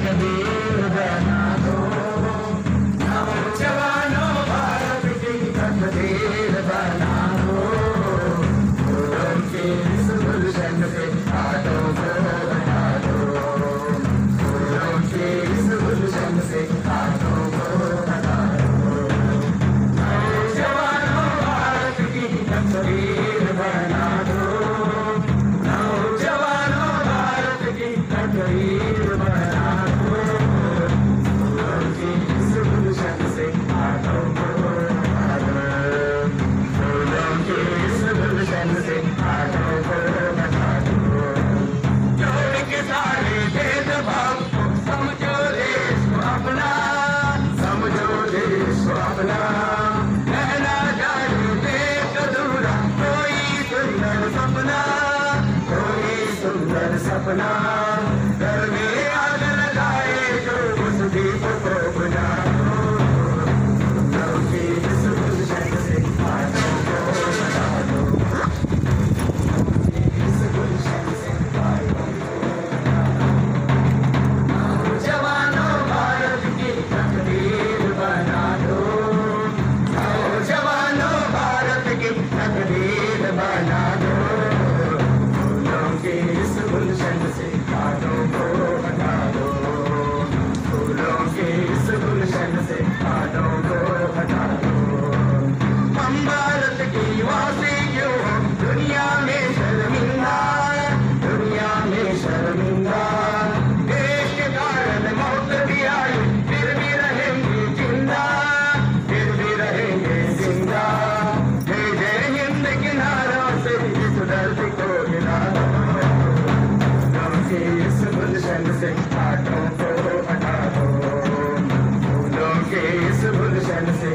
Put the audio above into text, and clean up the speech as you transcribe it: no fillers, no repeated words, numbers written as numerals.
तकदीर बना दो। नौजवानों भारत की तकदीर बना दो। फूलों के इस गुलशन से हाथों को हटा दो। फूलों के इस गुलशन से हाथों को हटा दो। नौजवानों भारत की तकदीर बना दो। नौजवानों भारत की तकदीर बना दो। फूलों के इस गुलशन से हाथों को हटा दो। फूलों के इस गुलशन से हाथों को हटा दो। जोड़ के सारे भेदभाव को समझो देश को अपना। समझो देश को अपना। रहना जाए देश अधूरा कोई सुंदर सपना। कोई सुंदर सपना। घर में आग लगाए जो उस दीप को बुझा दो। फूलों के इस गुलशन से हाथों को हटा दो। इस गुलशन से हाथों को हटा दो। नौजवानों भारत की तकदीर बना दो। नौजवानों भारत की तकदीर बना दो। फूलों के इस गुलशन से हाथों को हटा दो। फूलों के इस गुलशन से हाथों को हटा दो। हम भारत की वासी क्यों हो दुनिया में शर्मिंदा। दुनिया में शर्मिंदा। देश के कारण मौत भी आई फिर भी रहेंगे जिंदा। फिर भी रहेंगे जिंदा। जय जय हिंद के नारों से इस धरती को हिला दो। फूलों के इस गुलशन से हाथों को हटा दो। फूलों के इस गुलशन से